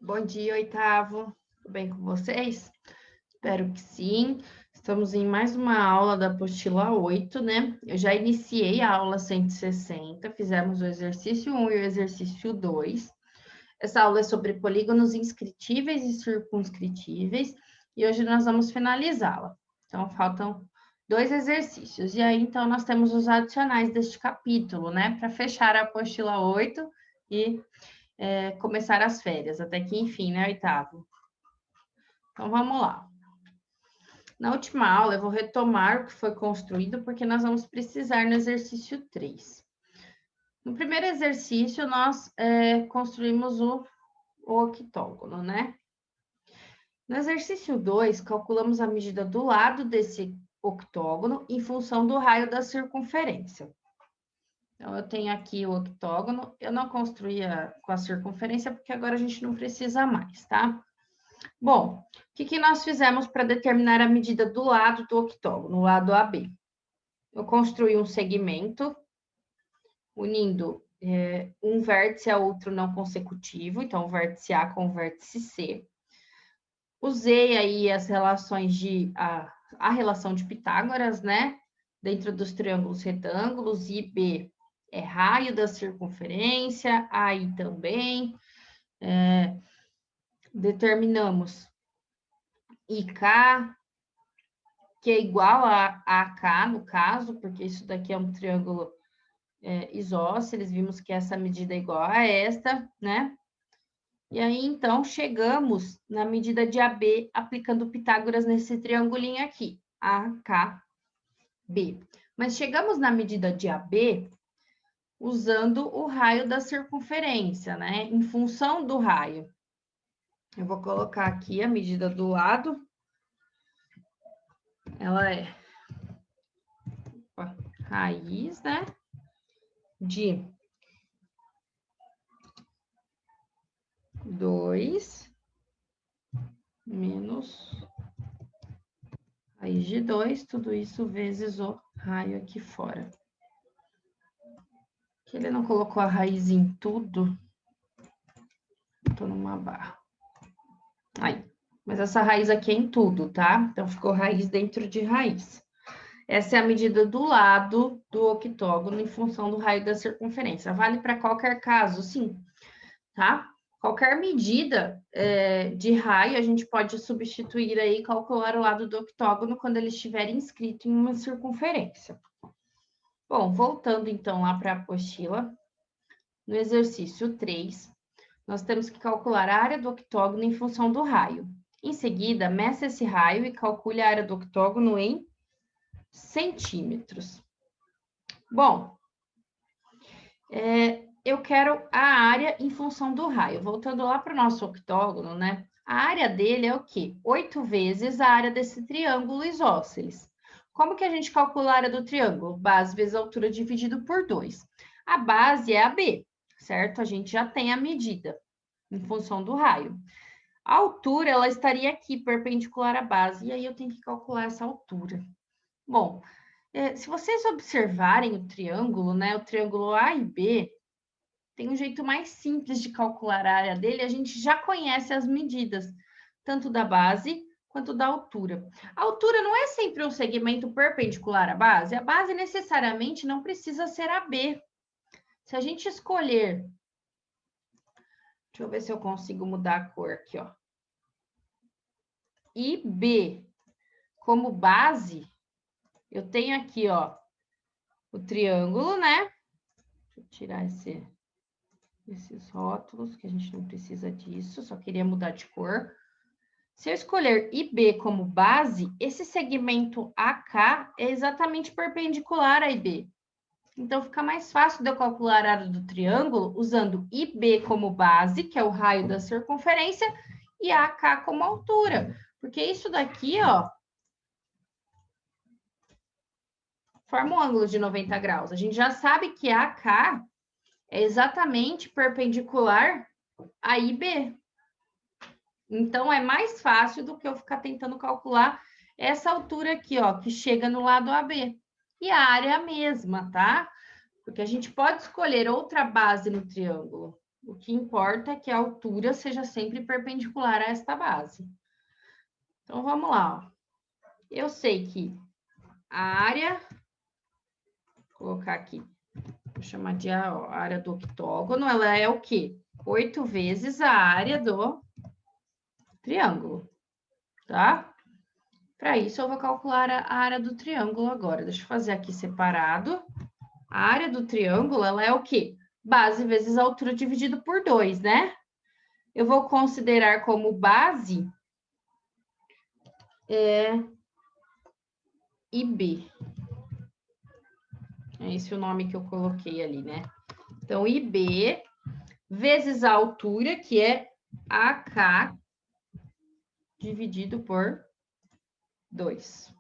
Bom dia, oitavo. Tudo bem com vocês? Espero que sim. Estamos em mais uma aula da apostila 8, né? Eu já iniciei a aula 160, fizemos o exercício 1 e o exercício 2. Essa aula é sobre polígonos inscritíveis e circunscritíveis, e hoje nós vamos finalizá-la. Então, faltam 2 exercícios. E aí, então, nós temos os adicionais deste capítulo, né? Para fechar a apostila 8 e começar as férias, até que enfim, né, oitavo? Então, vamos lá. Na última aula, eu vou retomar o que foi construído, porque nós vamos precisar no exercício 3. No primeiro exercício, nós construímos o octógono, né? No exercício 2, calculamos a medida do lado desse octógono em função do raio da circunferência. Então, eu tenho aqui o octógono, eu não construía com a circunferência, porque agora a gente não precisa mais, tá? Bom, o que nós fizemos para determinar a medida do lado do octógono, o lado AB? Eu construí um segmento unindo um vértice a outro não consecutivo, então o vértice A com o vértice C. Usei aí as relações a relação de Pitágoras, né? Dentro dos triângulos retângulos, IB é raio da circunferência, AI também. Determinamos IK, que é igual a AK, no caso, porque isso daqui é um triângulo isósceles, vimos que essa medida é igual a esta, né? E aí, então, chegamos na medida de AB, aplicando Pitágoras nesse triangulinho aqui, AKB. Mas chegamos na medida de AB usando o raio da circunferência, né? Em função do raio. Eu vou colocar aqui a medida do lado. Ela é raiz, né? De 2 menos raiz de 2, tudo isso vezes o raio aqui fora. Que ele não colocou a raiz em tudo. Estou numa barra. Aí. Mas essa raiz aqui é em tudo, tá? Então, ficou raiz dentro de raiz. Essa é a medida do lado do octógono em função do raio da circunferência. Vale para qualquer caso, sim, tá? Qualquer medida de raio, a gente pode substituir aí, calcular o lado do octógono quando ele estiver inscrito em uma circunferência. Bom, voltando então lá para a apostila, no exercício 3, nós temos que calcular a área do octógono em função do raio. Em seguida, meça esse raio e calcule a área do octógono em centímetros. Bom, eu quero a área em função do raio. Voltando lá para o nosso octógono, né? A área dele é o quê? 8 vezes a área desse triângulo isósceles. Como que a gente calcula a área do triângulo? Base vezes altura dividido por 2. A base é a B, certo? A gente já tem a medida em função do raio. A altura, ela estaria aqui, perpendicular à base, e aí eu tenho que calcular essa altura. Bom, se vocês observarem o triângulo, né, o triângulo A e B, tem um jeito mais simples de calcular a área dele, a gente já conhece as medidas, tanto da base quanto da altura. A altura não é sempre um segmento perpendicular à base, a base necessariamente não precisa ser a B. Se a gente escolher, deixa eu ver se eu consigo mudar a cor aqui, ó. IB como base, eu tenho aqui, ó, o triângulo, né? Deixa eu tirar esses rótulos, que a gente não precisa disso, só queria mudar de cor. Se eu escolher IB como base, esse segmento AK é exatamente perpendicular a IB. Então, fica mais fácil de eu calcular a área do triângulo usando IB como base, que é o raio da circunferência, e AK como altura. Porque isso daqui, ó, forma um ângulo de 90 graus. A gente já sabe que AK é exatamente perpendicular a IB. Então, é mais fácil do que eu ficar tentando calcular essa altura aqui, ó, que chega no lado AB. E a área é a mesma, tá? Porque a gente pode escolher outra base no triângulo. O que importa é que a altura seja sempre perpendicular a esta base. Então, vamos lá. Ó. Eu sei que a área, vou colocar aqui, vou chamar de a área do octógono, ela é o quê? 8 vezes a área do triângulo, tá? Para isso, eu vou calcular a área do triângulo agora. Deixa eu fazer aqui separado. A área do triângulo, ela é o quê? Base vezes a altura dividido por 2, né? Eu vou considerar como base IB. É esse o nome que eu coloquei ali, né? Então, IB vezes a altura, que é AK, dividido por 2.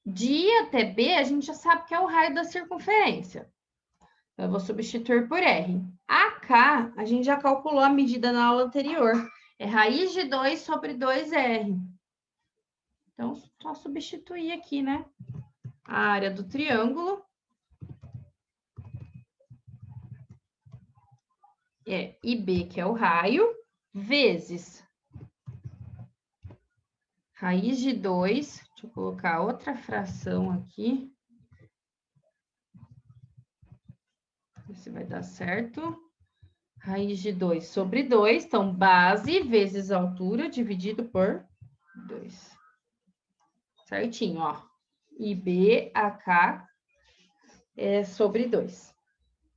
De I até B, a gente já sabe que é o raio da circunferência. Eu vou substituir por R. AK, a gente já calculou a medida na aula anterior. É raiz de 2 sobre 2R. Então, só substituir aqui, né? A área do triângulo é IB, que é o raio, vezes raiz de 2. Deixa eu colocar outra fração aqui. Ver se vai dar certo. Raiz de 2 sobre 2. Então, base vezes altura dividido por 2. Certinho, ó. IB, AK é sobre 2.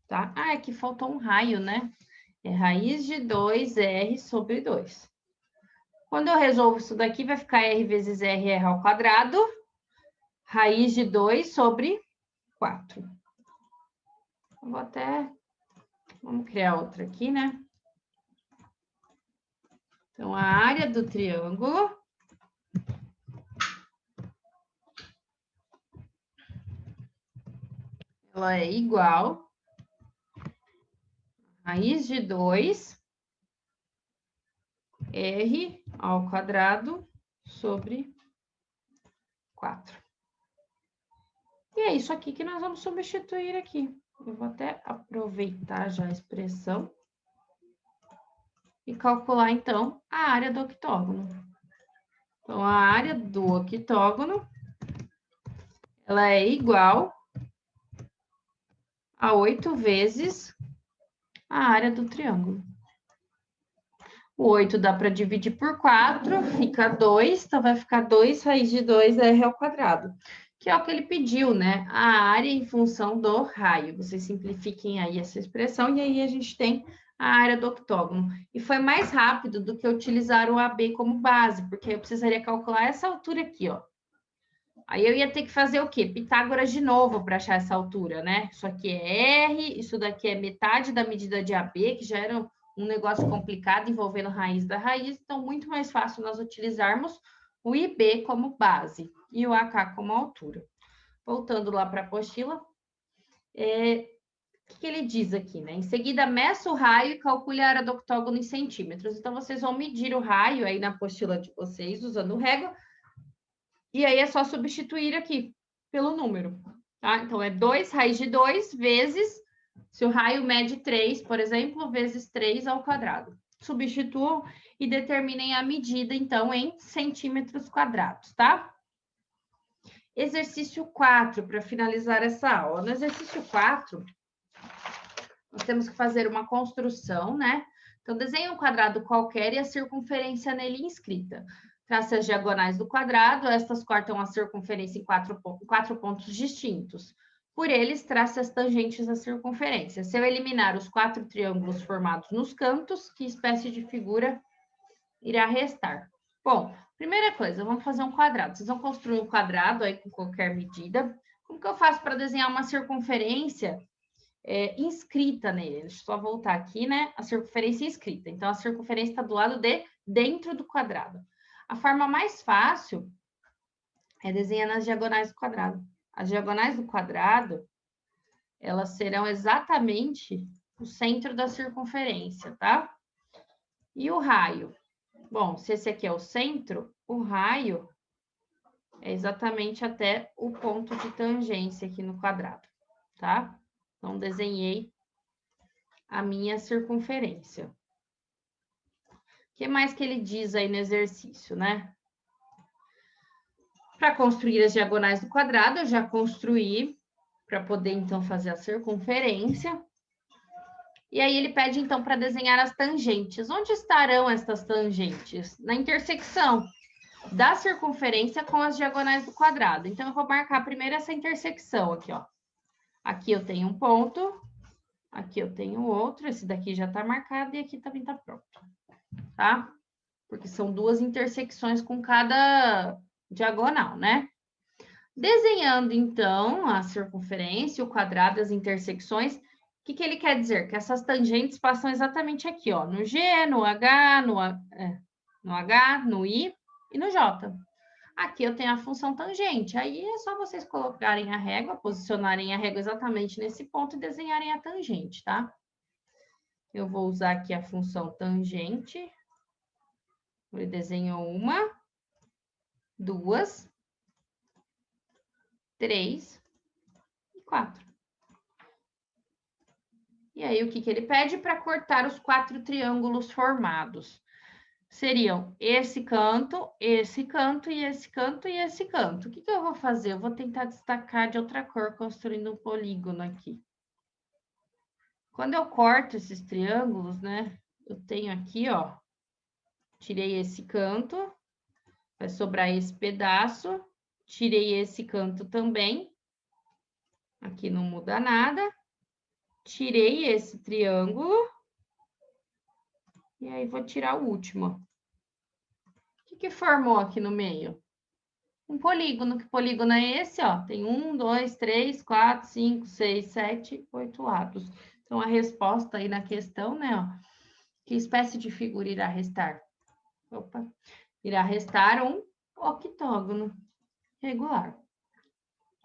Tá? Ah, é que faltou um raio, né? É raiz de 2R sobre 2. Quando eu resolvo isso daqui, vai ficar R vezes R ao quadrado. Raiz de 2 sobre 4. Eu vou até... Vamos criar outra aqui, né? Então, a área do triângulo ela é igual a raiz de 2 R ao quadrado sobre 4. E é isso aqui que nós vamos substituir aqui. Eu vou até aproveitar já a expressão e calcular, então, a área do octógono. Então, a área do octógono, ela é igual a 8 vezes a área do triângulo. O 8 dá para dividir por 4, fica 2, então vai ficar 2 raiz de 2R ao quadrado. Que é o que ele pediu, né? A área em função do raio. Vocês simplifiquem aí essa expressão e aí a gente tem a área do octógono. E foi mais rápido do que utilizar o AB como base, porque eu precisaria calcular essa altura aqui, ó. Aí eu ia ter que fazer o quê? Pitágoras de novo para achar essa altura, né? Isso aqui é R, isso daqui é metade da medida de AB, que já era um negócio complicado envolvendo raiz da raiz, então muito mais fácil nós utilizarmos o IB como base e o AK como altura. Voltando lá para a apostila, o que ele diz aqui, né? Em seguida, meça o raio e calcule a área do octógono em centímetros. Então, vocês vão medir o raio aí na apostila de vocês, usando régua, e aí é só substituir aqui pelo número, tá? Então, é 2 raiz de 2 vezes, se o raio mede 3, por exemplo, vezes 3 ao quadrado. Substituam e determinem a medida, então, em centímetros quadrados, tá? Exercício 4, para finalizar essa aula. No exercício 4, nós temos que fazer uma construção, né? Então, desenhe um quadrado qualquer e a circunferência nele inscrita. Trace as diagonais do quadrado, estas cortam a circunferência em quatro pontos distintos. Por eles, trace as tangentes da circunferência. Se eu eliminar os 4 triângulos formados nos cantos, que espécie de figura irá restar? Bom, primeira coisa, vamos fazer um quadrado. Vocês vão construir um quadrado aí com qualquer medida. Como que eu faço para desenhar uma circunferência inscrita nele? Deixa eu só voltar aqui, né? A circunferência inscrita. Então, a circunferência está do lado de dentro do quadrado. A forma mais fácil é desenhar nas diagonais do quadrado. As diagonais do quadrado, elas serão exatamente o centro da circunferência, tá? E o raio? Bom, se esse aqui é o centro, o raio é exatamente até o ponto de tangência aqui no quadrado, tá? Então, desenhei a minha circunferência. O que mais que ele diz aí no exercício, né? Para construir as diagonais do quadrado, eu já construí para poder, então, fazer a circunferência. E aí ele pede, então, para desenhar as tangentes. Onde estarão estas tangentes? Na intersecção da circunferência com as diagonais do quadrado. Então, eu vou marcar primeiro essa intersecção aqui, ó. Aqui eu tenho um ponto, aqui eu tenho outro, esse daqui já está marcado e aqui também está pronto, tá? Porque são duas intersecções com cada diagonal, né? Desenhando, então, a circunferência, o quadrado, as intersecções, o que, que ele quer dizer? Que essas tangentes passam exatamente aqui, ó, no G, no H, no H, no I e no J. Aqui eu tenho a função tangente, aí é só vocês colocarem a régua, posicionarem a régua exatamente nesse ponto e desenharem a tangente, tá? Eu vou usar aqui a função tangente. Ele desenhou 1, 2, 3 e 4. E aí, o que, que ele pede? Para cortar os 4 triângulos formados. Seriam esse canto e esse canto e esse canto e esse canto. O que, que eu vou fazer? Eu vou tentar destacar de outra cor, construindo um polígono aqui. Quando eu corto esses triângulos, né? Eu tenho aqui, ó. Tirei esse canto. Vai sobrar esse pedaço. Tirei esse canto também. Aqui não muda nada. Tirei esse triângulo. E aí, vou tirar o último. O que formou aqui no meio? Um polígono. Que polígono é esse? Ó, tem 1, 2, 3, 4, 5, 6, 7, 8 lados. Então, a resposta aí na questão, né? Ó, que espécie de figura irá restar? Opa! Irá restar um octógono regular.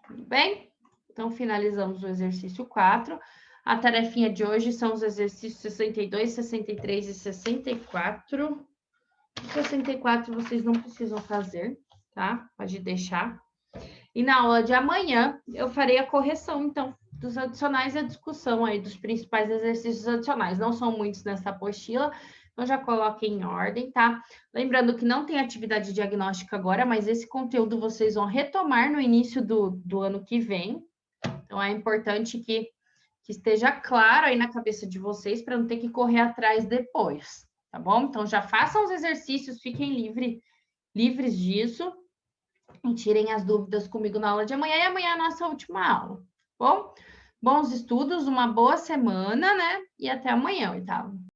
Tudo bem? Então, finalizamos o exercício 4. A tarefinha de hoje são os exercícios 62, 63 e 64. 64 vocês não precisam fazer, tá? Pode deixar. E na aula de amanhã, eu farei a correção, então, dos adicionais e a discussão aí dos principais exercícios adicionais. Não são muitos nessa apostila, então já coloquem em ordem, tá? Lembrando que não tem atividade diagnóstica agora, mas esse conteúdo vocês vão retomar no início do ano que vem. Então, é importante que esteja claro aí na cabeça de vocês para não ter que correr atrás depois, tá bom? Então, já façam os exercícios, fiquem livres disso e tirem as dúvidas comigo na aula de amanhã. E amanhã é a nossa última aula, tá bom? Bons estudos, uma boa semana, né? E até amanhã, oitavo.